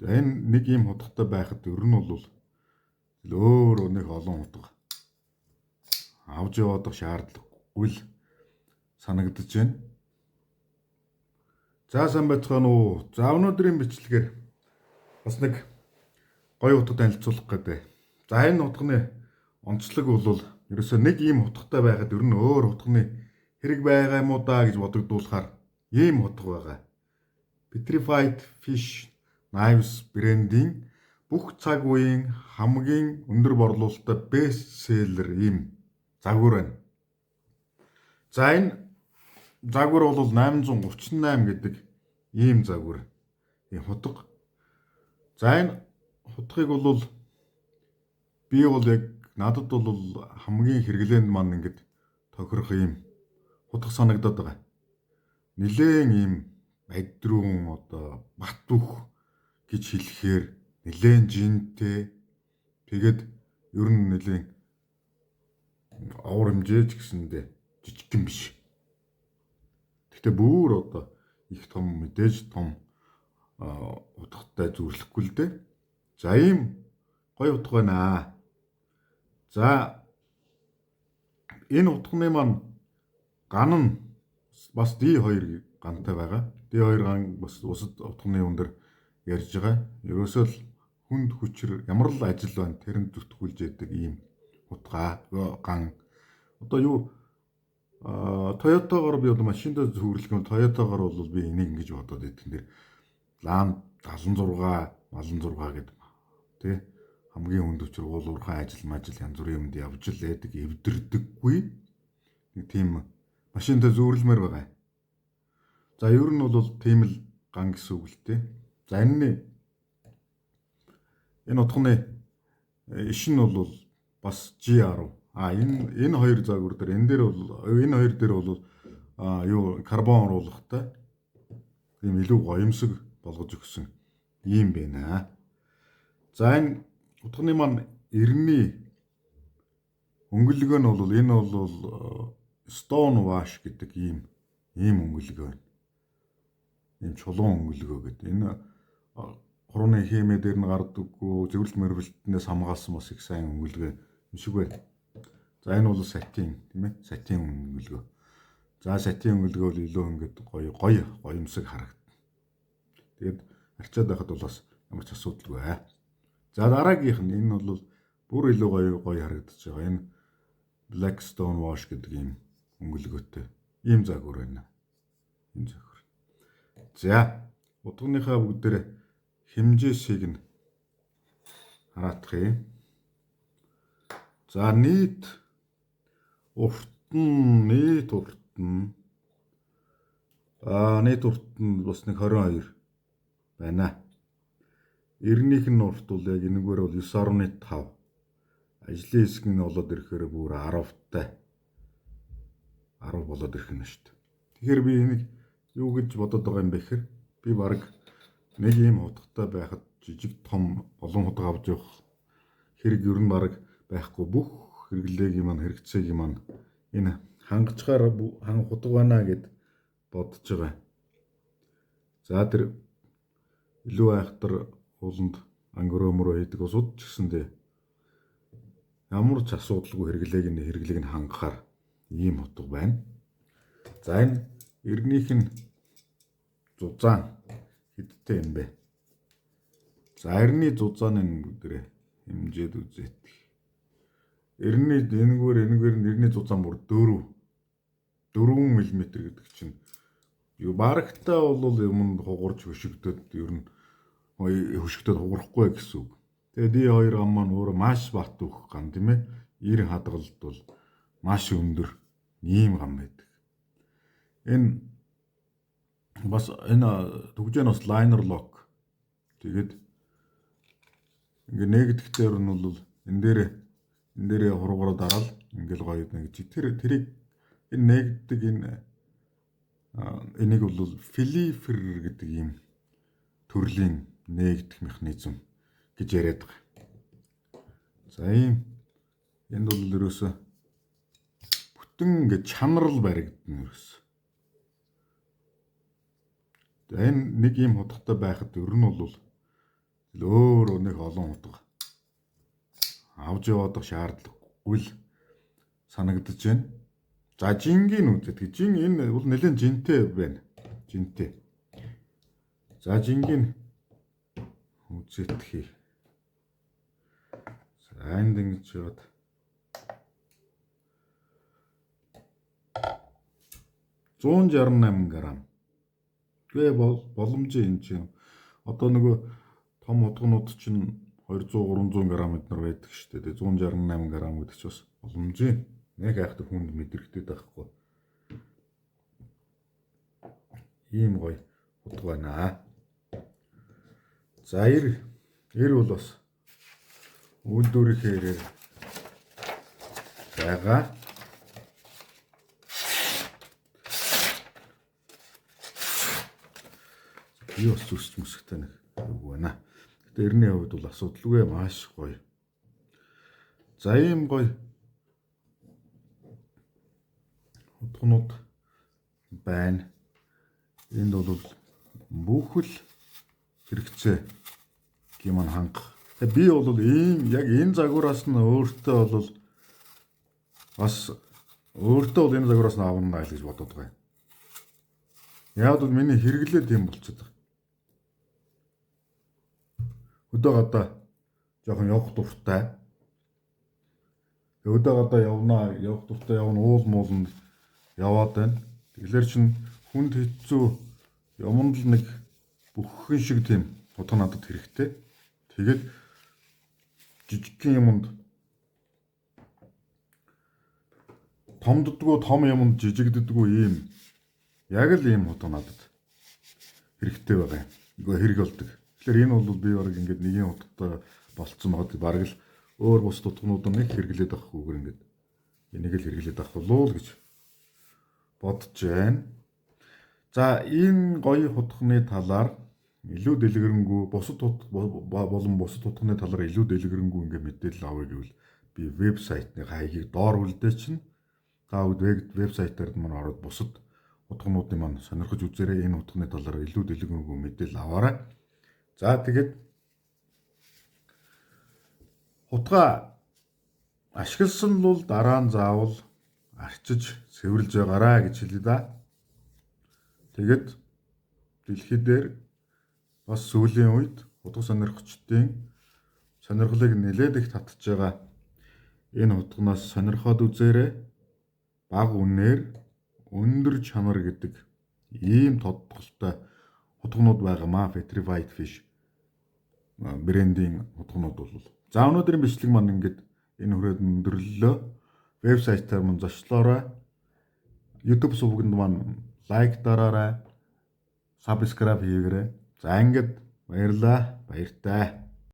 Энэ нэг ийм хутгатай байхад ер нь бол өөр нэг олон хутга авч явах шаардлагагүй л санагдаж байна. За сайн байцгаана уу. За өнөөдрийн бичлэгээр бас нэг гоё хутгад танилцуулах гэдэг. За энэ хутганы онцлог бол ерөөсөө нэг ийм хутгатай байхад ер нь өөр хутганы хэрэг байгаа юм уу да гэж бодогдуулахаар ийм хутга байгаа. Petrified Fish Knives брендийн бүх цаг үеийн хамгийн өндөр борлуулалттай бестселлер ийм загвар байна. За энэ загвар бол 838 гэдэг ийм загвар. Ийм хутга. За энэ хутгыг бол би бол яг надад бол хамгийн хэрэглээнд маань ингээд тохирох ийм хутга санагдаад байгаа. Нилээн ийм бадрун одоо бат бөх гэж хэлэхээр нилээн жинтэй. Тэгээд ер нь нилээн авар хэмжээж гэсэндээ жижигхэн биш. Гэхдээ бүр одоо их том мэдээж том утгатай зүрлэхгүй л дээ. За ийм гоё утга байна. За энэ утганы маань ган нь бас D2 гантай байгаа. D2 ган бас бусад утганы өндөр ярьж байгаа. Ерөөсөө л хүнд хүчээр ямар л ажил байна тэрэнд зүтгүүлж яадаг ийм утга ган. Одоо юу Toyota-гоор би бол машинд зөвөрлөх Toyota-гоор бол би энийг ингэж бодоод байдаг. Тэр Land 76 гэдэг тий хамгийн хүнд хүчээр уулуурхай ажил янз бүрийн юмд явж л байдаг эвдэрдэггүй нэг тийм машинтай зөвөрлмөр байгаа. За ер нь бол тийм л ган гэсэн үг л дээ. За энэ утганы иш нь бол бас G10. Энэ хоёр загвар дээр энэ хоёр дээр бол юу карбон оруулахтай тийм илүү гоёмсог болгож өгсөн юм байна. За энэ утганы маань эртний өнгөлгөө нь бол энэ бол Stone Wash гэдэг ийм өнгөлгөө байна. Ийм чулуун өнгөлгөө гэдэг. Энэ хурууны хэмээ дээр нь гардаггүй зөвлөлт мөрвөлтнээс хамгаалсан бас их сайн өнгөлгөө юм шиг байна. За энэ бол сатин тийм ээ. Сатин өнгөлгөө. За сатин өнгөлгөө бол илүү ингээд гоёмсог харагдана. Тэгээд арчаад байхад бол бас ямар ч асуудалгүй аа. За дараагийнх нь энэ бол бүр илүү гоё харагдаж байгаа. Энэ Black Stone Wash гэдэг ийм өнгөлгөөтэй ийм загвар байна. Энэ загвар. За утганыхаа бүгдээр хэмжээсийг нь хараадах. За нийт урт нь бас нэг 22 байна. Эрнийх нь урт бол яг энэгээр бол 9.5. Ажлын хэсэг нь болоод ирэхээр бүр 10-тай. 10 болоод ирэх нь шүү дээ. Тэгэхээр би энийг юу гэж бодоод байгаа юм бэ гэхээр би баг нэг ийм хутгатай байхад жижиг том олон хутга авч явах хэрэг ер нь баг байхгүй. Бүх хэрэглээг маань хэрэгцээг маань энэ хангачгаар хутга байна гэд бодож байгаа. За тэр илүү айхтар ууланд ангөрөөмөрөө хийдэг усуд ч гэсэндээ ямар ч асуудалгүй хэрэглээг нь хангахаар ийм хутга байна. За энэ эргнийх нь зузаан хэдтэй юм бэ? За эргний зузааны бүгдээ хэмжээд үзээд. Энэгээр эргний зузаан бүр 4 мм гэдэг чинь юу барагтаа бол юмд хугарч хөшигдөд ер нь хөшигдөд хугарахгүй гэсэн үг. Тэгээд D2 гам маань өөрөө маш бат өгөх ган тийм ээ. 90 хадгалалт бол маш өндөр ийм гам байдаг. Энэ түгжээ бас liner lock. Тэгээд ингээ нэгдэхтэр нь бол энэ дээрээ хургаараа дараал ингээл гоё нэг тэрийг энэ нэгдэг энийг бол Flipper гэдэг ийм төрлийн нэгдэх механизм гэж яриад байгаа. За энд бол ерөөсө бүтэн ингээ чанарл баригдана ерөөсө. Энэ нэг ийм хутгатай байхад ер нь бол өөр нэг олон утга авч явах шаардлагагүй л санагдаж байна. За жингийн үзэд жин энэ бол нэлээд жинтэй байна. Жинтэй. За жингийн үзэт хий. За энд ингэж яваад 168 г. Тэгээ боломж энэ чинь одоо нөгөө том утгнууд чинь 200 300 г эднэр байдаг шүү дээ. 168 г гэдэг чинь бас боломж юм. Яг айхтар хүнд мэдрэгдээд байхгүй. Ийм гоё утга байна. За эр бол бас үйлдвэрийнхээ ирээр байгаа. Би бас зүсч мөсгтэй нэг үг байна. Гэтэ эртний хувьд бол асуудалгүй маш гоё. За ийм гоё утгнууд байна. Энд бол бүх л хэрэгцээ гэмэн хангах. Тэгээ би бол ийм яг энэ загвараас нь өөртөө бол бас өөртөө бол энэ загвараас нь авна гэж бодод байгаа юм. Яг бол миний хэрэглээ тийм болчиход байгаа. Өдөө гадаа жоохон явах дуртай. Өдөө гадаа явах дуртай явна уул мууланд яваад байна. Тэгэхээр чин хүнд хэцүү юмд л нэг бүхэн шиг тийм утга надад хэрэгтэй. Тэгээд жижигхэн юмд томддгоо том юмд жижигддгоо ийм яг л ийм утга надад хэрэгтэй байгаа юм. Игаа хэрэг болдог. Тэгэхээр энэ бол би бараг ингээд нэгэн утгатай болцсон байгаа. Бараг л өөр бус утгнууд нэг хэрэглээд авахгүйгээр ингээд энийг л хэрэглээд авах болов уу гэж бодож байна. За энэ гоё утганы талаар илүү дэлгэрэнгүй бусад болон бусад утганы талаар илүү дэлгэрэнгүй ингээд мэдээлэл авъя гэвэл би вебсайтны хаягийг доор үлдээ чинь та вебсайтаар маань ороод бусад утгнуудын маань сонирхож үзээрэй. Энэ утганы талаар илүү дэлгэрэнгүй мэдээлэл аваарай. За тэгээд утга ашигласан бол дараа нь заавал арчиж цэвэрлж байгаарай гэж хэлээ да. Тэгээд дэлхий дээр бас сүүлийн үед утга сонирхогчдын сонирхлыг нэлээд их татж байгаа. Энэ утганаас сонирхоод үзээрэй. Бага үнээр өндөр чанар гэдэг ийм тодголтой утгнууд байгаамаа. Petrified Fish брендийн утгнууд бол. За өнөөдрийн бичлэг маань ингээд энэ хүрээд өндөрлөлөө. Вебсайтаар мань зочлоорой. YouTube сувганд маань лайк дараарай. Subscribe хийгээрэй. За ингээд баярлаа. Баяртай.